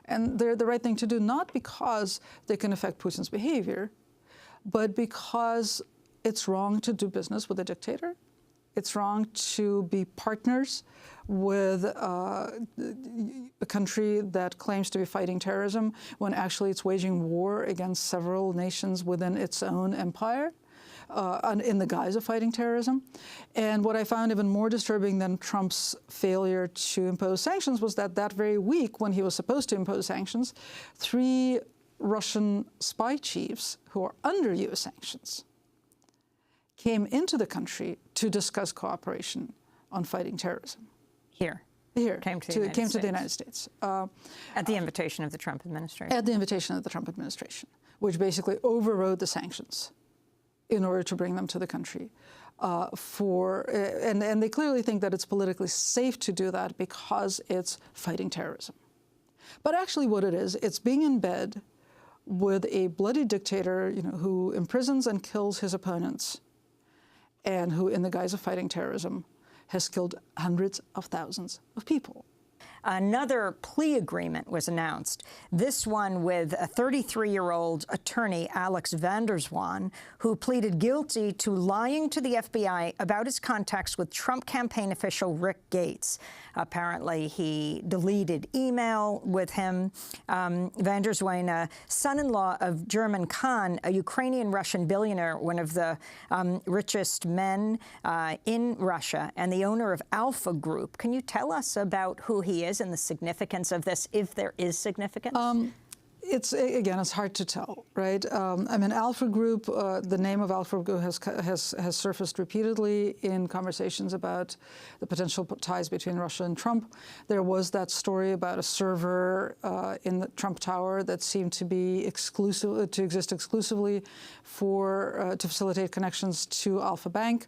And they're the right thing to do not because they can affect Putin's behavior, but because it's wrong to do business with a dictator. It's wrong to be partners with a country that claims to be fighting terrorism when actually it's waging war against several nations within its own empire. In the guise of fighting terrorism. And what I found even more disturbing than Trump's failure to impose sanctions was that very week, when he was supposed to impose sanctions, 3 Russian spy chiefs who are under U.S. sanctions came into the country to discuss cooperation on fighting terrorism. Here. Came to the United States. At the invitation of the Trump administration. At the invitation of the Trump administration, which basically overrode the sanctions in order to bring them to the country. And they clearly think that it's politically safe to do that because it's fighting terrorism. But actually what it is, it's being in bed with a bloody dictator, who imprisons and kills his opponents, and who, in the guise of fighting terrorism, has killed hundreds of thousands of people. Another plea agreement was announced, this one with a 33-year-old attorney, Alex van der Zwaan, who pleaded guilty to lying to the FBI about his contacts with Trump campaign official Rick Gates. Apparently, he deleted email with him. Van der Zwaan, son-in-law of German Khan, a Ukrainian-Russian billionaire, one of the richest men in Russia, and the owner of Alpha Group. Can you tell us about who he is and the significance of this, if there is significance? It's hard to tell, right? Alpha Group, the name of Alpha Group has surfaced repeatedly in conversations about the potential ties between Russia and Trump. There was that story about a server in the Trump Tower that seemed to be exist exclusively to facilitate connections to Alpha Bank.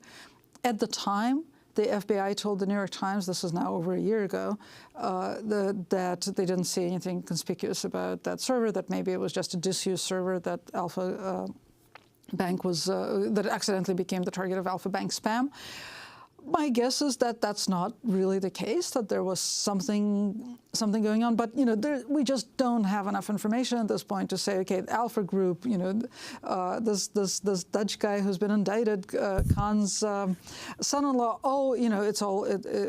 At the time, the FBI told the New York Times, this is now over a year ago, that they didn't see anything conspicuous about that server, that maybe it was just a disused server that Alpha Bank was, that accidentally became the target of Alpha Bank spam. My guess is that that's not really the case, that there was something going on. But, we just don't have enough information at this point to say, okay, Alpha Group, this Dutch guy who's been indicted, Khan's son-in-law,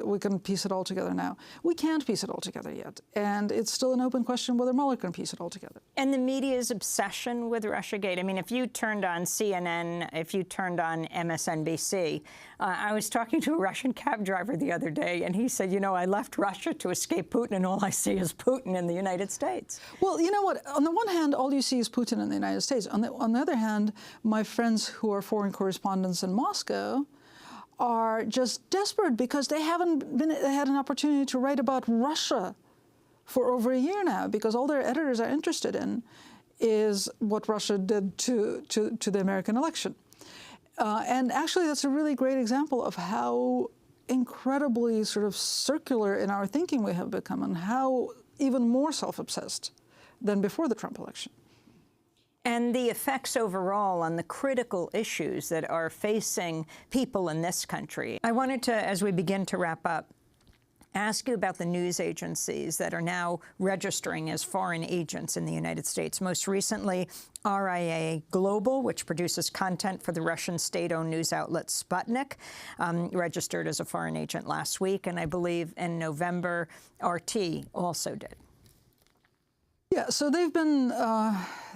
we can piece it all together now. We can't piece it all together yet. And it's still an open question whether Mueller can piece it all together. And the media's obsession with Russiagate. If you turned on CNN, if you turned on MSNBC, I was talking to a Russian cab driver the other day, and he said, I left Russia to escape Putin, and all I see is Putin in the United States. Well, you know what? On the one hand, all you see is Putin in the United States. On the other hand, my friends who are foreign correspondents in Moscow are just desperate because they haven't had an opportunity to write about Russia for over a year now, because all their editors are interested in is what Russia did to the American election. And actually, that's a really great example of how incredibly sort of circular in our thinking we have become, and how even more self-obsessed than before the Trump election. And the effects overall on the critical issues that are facing people in this country. I wanted to, as we begin to wrap up, ask you about the news agencies that are now registering as foreign agents in the United States. Most recently, RIA Global, which produces content for the Russian state-owned news outlet Sputnik, registered as a foreign agent last week, and I believe in November, RT also did. Yeah, so they've been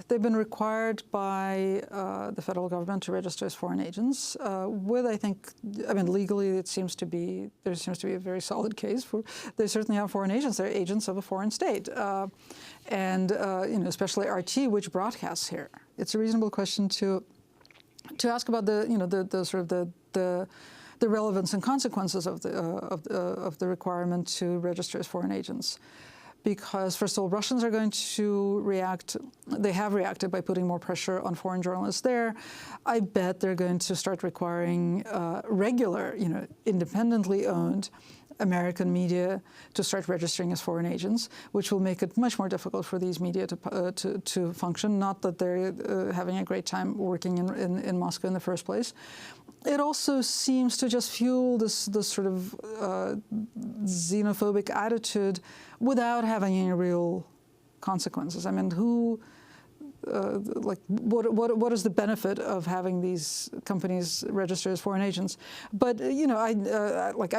required by the federal government to register as foreign agents. With, I mean, legally, there seems to be a very solid case for. They certainly have foreign agents. They're agents of a foreign state, and you know, especially RT, which broadcasts here. It's a reasonable question to ask about the relevance and consequences of the requirement to register as foreign agents. Because, first of all, Russians are going to react. They have reacted by putting more pressure on foreign journalists there. I bet they're going to start requiring regular, you know, independently owned American media to start registering as foreign agents, which will make it much more difficult for these media to function. Not that they're having a great time working in Moscow in the first place. It also seems to just fuel this sort of xenophobic attitude without having any real consequences. I mean, what is the benefit of having these companies register as foreign agents? But you know, I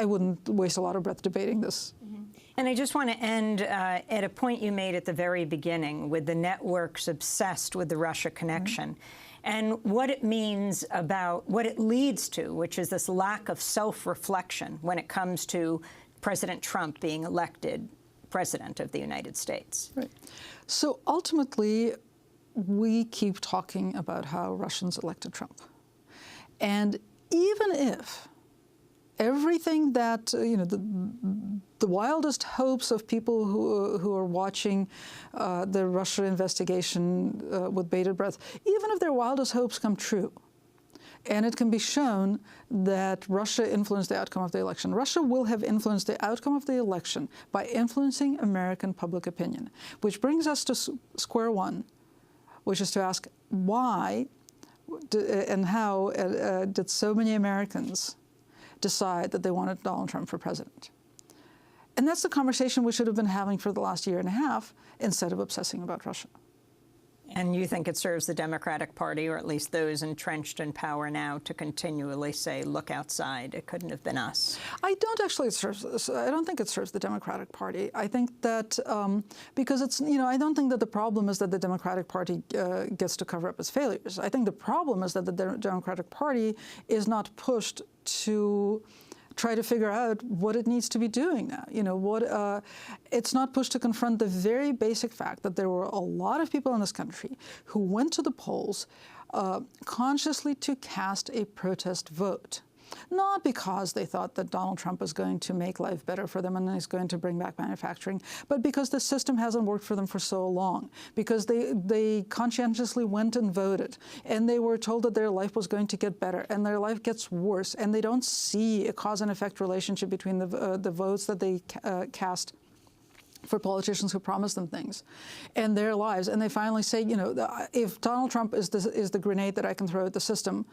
wouldn't waste a lot of breath debating this. Mm-hmm. And I just want to end at a point you made at the very beginning with the networks obsessed with the Russia connection. Mm-hmm. And what it means about what it leads to, which is this lack of self-reflection when it comes to President Trump being elected president of the United States. Right. So ultimately, we keep talking about how Russians elected Trump. And even if everything that, you know, the wildest hopes of people who are watching the Russia investigation with bated breath, even if their wildest hopes come true, and it can be shown that Russia influenced the outcome of the election, Russia will have influenced the outcome of the election by influencing American public opinion, which brings us to square one, which is to ask why and how did so many Americans decide that they wanted Donald Trump for president. And that's the conversation we should have been having for the last year and a half instead of obsessing about Russia. And you think it serves the Democratic Party, or at least those entrenched in power now, to continually say, look outside, it couldn't have been us? I don't think it serves the Democratic Party. I think that because it's, you know, I don't think that the problem is that the Democratic Party gets to cover up its failures. I think the problem is that the Democratic Party is not pushed to try to figure out what it needs to be doing now. You know, it's not pushed to confront the very basic fact that there were a lot of people in this country who went to the polls consciously to cast a protest vote. Not because they thought that Donald Trump was going to make life better for them and is going to bring back manufacturing, but because the system hasn't worked for them for so long, because they conscientiously went and voted, and they were told that their life was going to get better, and their life gets worse, and they don't see a cause and effect relationship between the votes that they cast for politicians who promise them things and their lives. And they finally say, you know, if Donald Trump is the grenade that I can throw at the system,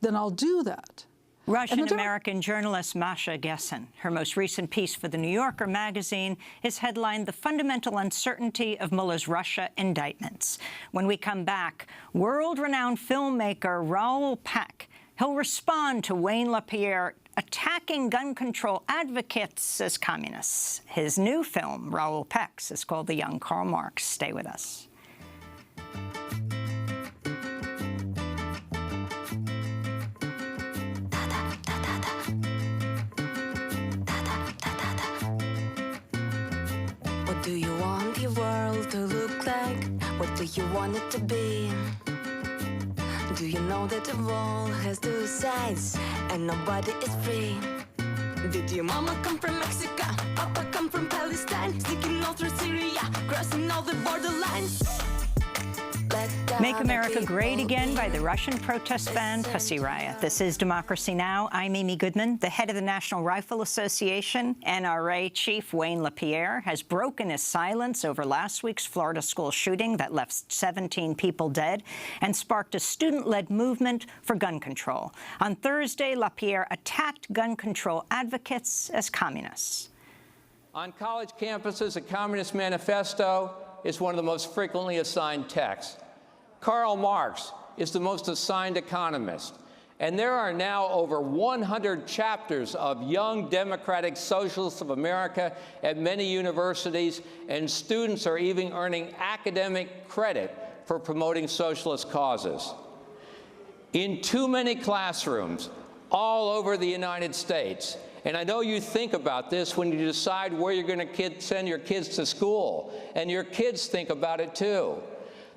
then I'll do that. Russian-American journalist Masha Gessen. Her most recent piece for The New Yorker magazine is headlined, "The Fundamental Uncertainty of Mueller's Russia Indictments." When we come back, world-renowned filmmaker Raoul Peck. He'll respond to Wayne LaPierre attacking gun control advocates as communists. His new film, Raoul Peck's, is called The Young Karl Marx. Stay with us. What do you want your world to look like? What do you want it to be? Do you know that the wall has two sides and nobody is free? Did your mama come from Mexico? Papa come from Palestine? Sneaking all through Syria, crossing all the borderlines. Make America Great Again by the Russian protest band Pussy Riot. This is Democracy Now! I'm Amy Goodman. The head of the National Rifle Association, NRA Chief Wayne LaPierre, has broken his silence over last week's Florida school shooting that left 17 people dead and sparked a student-led movement for gun control. On Thursday, LaPierre attacked gun control advocates as communists. On college campuses, a Communist Manifesto is one of the most frequently assigned texts. Karl Marx is the most assigned economist. And there are now over 100 chapters of Young Democratic Socialists of America at many universities, and students are even earning academic credit for promoting socialist causes. In too many classrooms all over the United States, and I know you think about this when you decide where you're going to send your kids to school, and your kids think about it too.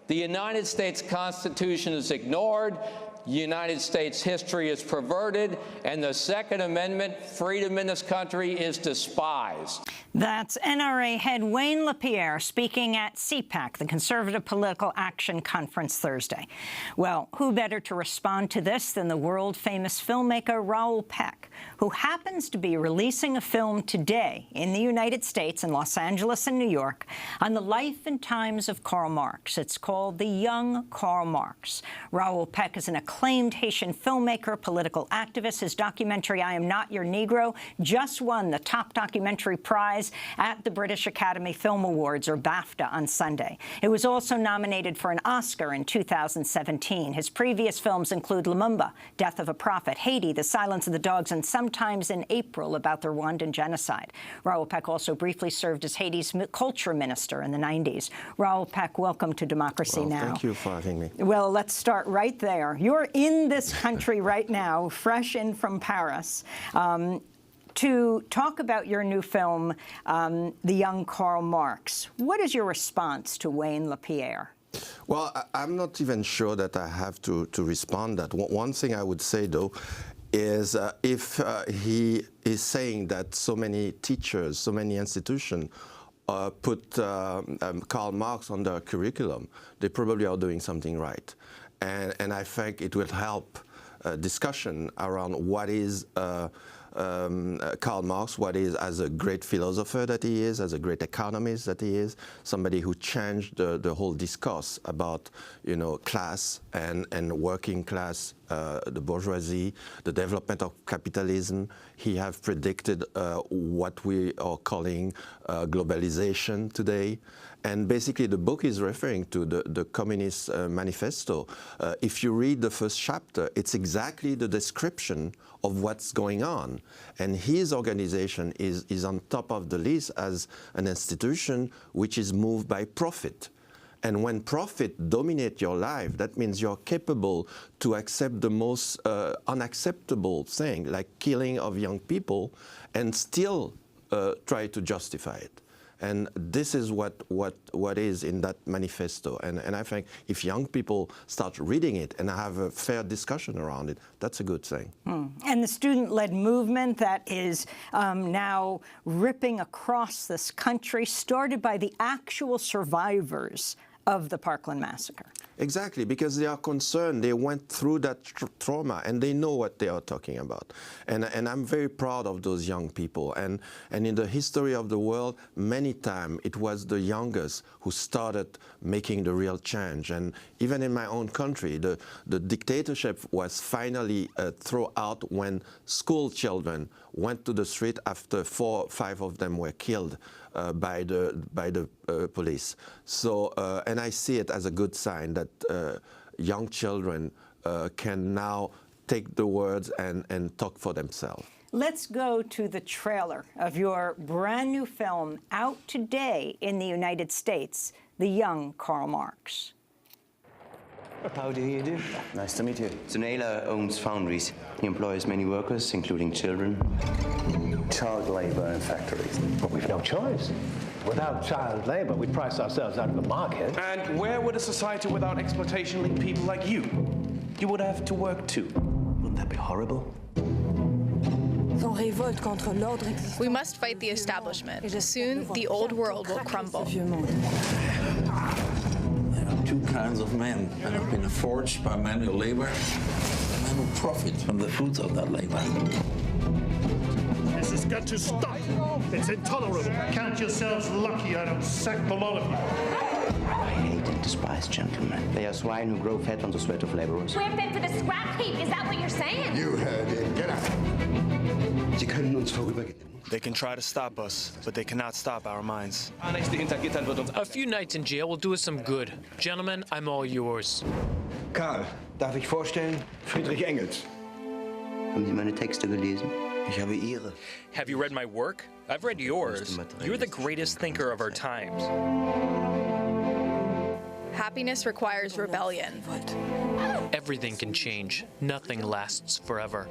The United States Constitution is ignored, United States history is perverted, and the Second Amendment, freedom in this country, is despised. That's NRA head Wayne LaPierre speaking at CPAC, the Conservative Political Action Conference, Thursday. Well, who better to respond to this than the world-famous filmmaker Raoul Peck, who happens to be releasing a film today in the United States, in Los Angeles and New York, on the life and times of Karl Marx. It's called The Young Karl Marx. Raoul Peck is an acclaimed Haitian filmmaker, political activist. His documentary, I Am Not Your Negro, just won the top documentary prize at the British Academy Film Awards, or BAFTA, on Sunday. It was also nominated for an Oscar in 2017. His previous films include Lumumba, Death of a Prophet, Haiti, The Silence of the Dogs, and Sometimes in April, about the Rwandan genocide. Raoul Peck also briefly served as Haiti's culture minister in the 90s. Raoul Peck, welcome to Democracy Now! Thank you for having me. Well, let's start right there. You're in this country right now, fresh in from Paris, to talk about your new film, The Young Karl Marx. What is your response to Wayne LaPierre? Well, I'm not even sure that I have to respond that. One thing I would say, though, is if he is saying that so many teachers, so many institutions put Karl Marx on their curriculum, they probably are doing something right. And I think it will help discussion around what is Karl Marx, what is, as a great philosopher that he is, as a great economist that he is, somebody who changed the whole discourse about, class and working class, the bourgeoisie, the development of capitalism. He have predicted what we are calling globalization today. And basically, the book is referring to the Communist Manifesto. If you read the first chapter, it's exactly the description of what's going on. And his organization is on top of the list as an institution which is moved by profit. And when profit dominates your life, that means you're capable to accept the most unacceptable thing, like killing of young people, and still try to justify it. And this is what is in that manifesto. And I think if young people start reading it and have a fair discussion around it, that's a good thing. And the student-led movement that is now ripping across this country, started by the actual survivors of the Parkland massacre. Exactly, because they are concerned. They went through that trauma, and they know what they are talking about. And I'm very proud of those young people. And in the history of the world, many times it was the youngest who started making the real change. And even in my own country, the dictatorship was finally thrown out when school children went to the street after 4 or 5 of them were killed by the police. So, and I see it as a good sign that young children can now take the words and talk for themselves. Let's go to the trailer of your brand new film out today in the United States, The Young Karl Marx. How do you do? Nice to meet you. Zanela owns foundries. He employs many workers, including children. Child labor in factories. But we've no choice. Without child labor, we price ourselves out of the market. And where would a society without exploitation leave people like you? You would have to work too. Wouldn't that be horrible? We must fight the establishment. Soon, the old world will crumble. two kinds of men: men who have been forged by manual labor, and men who profit from the fruits of that labor. This has got to stop. It's intolerable. Count yourselves lucky I don't sack the lot of you. I hate and despise gentlemen. They are swine who grow fat on the sweat of laborers. We're fit for the scrap heap. Is that what you're saying? You heard it. Get out. Sie können uns vorübergehen. They can try to stop us, but they cannot stop our minds. A few nights in jail will do us some good. Gentlemen, I'm all yours. Karl, darf ich vorstellen? Friedrich Engels. Haben Sie meine Texte gelesen? Ich habe Ihre. Have you read my work? I've read yours. You're the greatest thinker of our times. Happiness requires rebellion. Everything can change. Nothing lasts forever.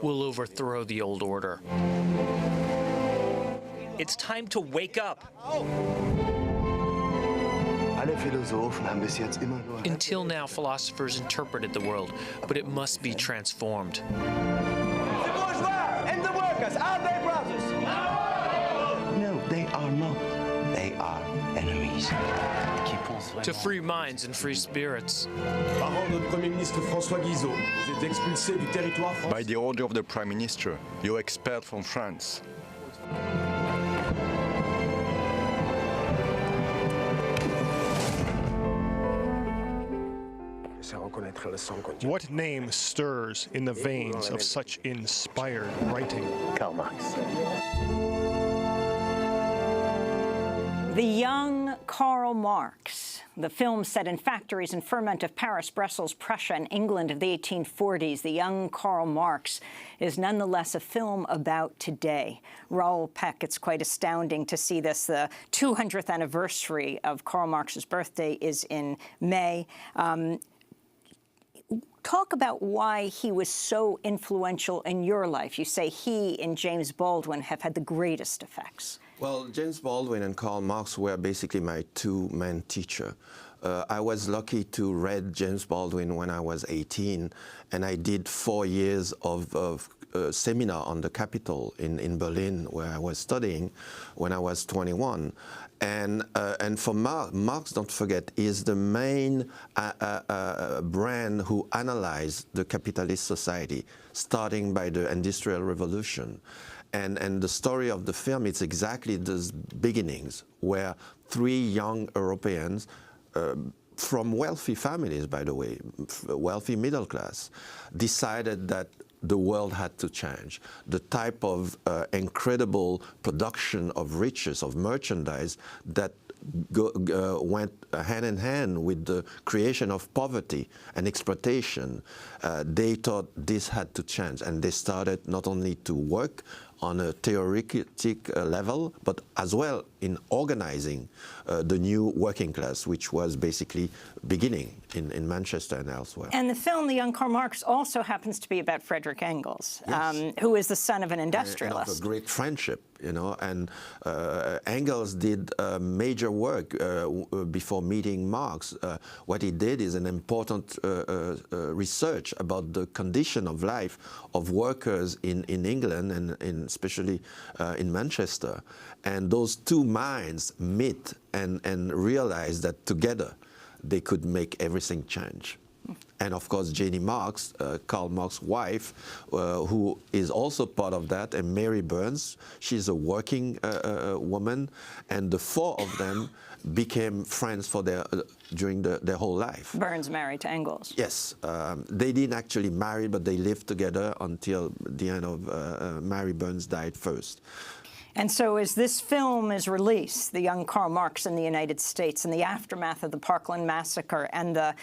We'll overthrow the old order. It's time to wake up. Alle Philosophen haben bis jetzt immer nur. Until now, philosophers interpreted the world, but it must be transformed. The bourgeois and the workers, are they brothers? No, they are not. They are enemies. To free minds and free spirits. Parole de Premier ministre François Guizot. Vous êtes expulsé du territoire français. By the order of the Prime Minister, you're expelled from France. What name stirs in the veins of such inspired writing? Karl Marx. The young Karl Marx. The film set in factories and ferment of Paris, Brussels, Prussia, and England of the 1840s. The young Karl Marx is nonetheless a film about today. Raoul Peck, it's quite astounding to see this. The 200th anniversary of Karl Marx's birthday is in May. Talk about why he was so influential in your life. You say he and James Baldwin have had the greatest effects. Well, James Baldwin and Karl Marx were basically my two main teachers. I was lucky to read James Baldwin when I was 18, and I did 4 years of seminar on the Capitol in Berlin, where I was studying when I was 21. And for Marx, don't forget, is the main brand who analyzed the capitalist society, starting by the Industrial Revolution. And the story of the film, it's exactly those beginnings, where 3 young Europeans, from wealthy families, by the way, wealthy middle class, decided that the world had to change. The type of incredible production of riches, of merchandise that went hand in hand with the creation of poverty and exploitation, they thought this had to change, and they started not only to work on a theoretic level, but as well in organizing the new working class, which was basically beginning in Manchester and elsewhere. And the film, The Young Karl Marx, also happens to be about Friedrich Engels, yes. Who is the son of an industrialist. And of a great friendship, you know, and Engels did major work before meeting Marx. What he did is an important research about the condition of life of workers in England and especially in Manchester. And those two minds meet and realize that together they could make everything change. And of course, Jenny Marx, Karl Marx's wife, who is also part of that, and Mary Burns, she's a working woman, and the 4 of them became friends for during their whole life. Burns married to Engels. Yes, they didn't actually marry, but they lived together until the end of Mary Burns died first. And so as this film is released, The Young Karl Marx in the United States, in the aftermath of the Parkland Massacre and the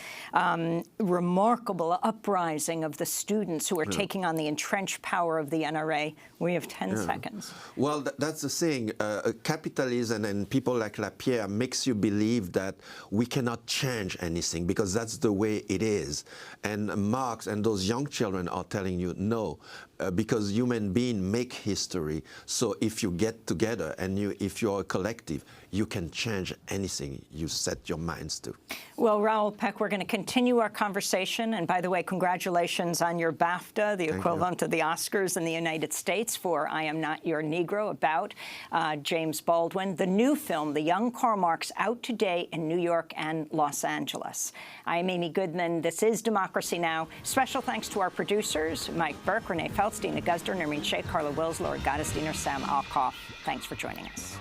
remarkable uprising of the students who are taking on the entrenched power of the NRA, we have 10 seconds. Well, that's the thing. Capitalism and people like Lapierre makes you believe that we cannot change anything because that's the way it is. And Marx and those young children are telling you, no, because human beings make history. So if you get together and if you're a collective, you can change anything you set your minds to. Well, Raoul Peck, we're going to continue our conversation. And by the way, congratulations on your BAFTA, the equivalent of the Oscars in the United States, for I Am Not Your Negro, about James Baldwin. The new film, The Young Karl Marx, out today in New York and Los Angeles. I am Amy Goodman. This is Democracy Now! Special thanks to our producers, Mike Burke, Renee Feldstein, Guzder, Nermeen Sheikh, Carla Wills, Laura Gottesdiener, Sam Alkoff. Thanks for joining us.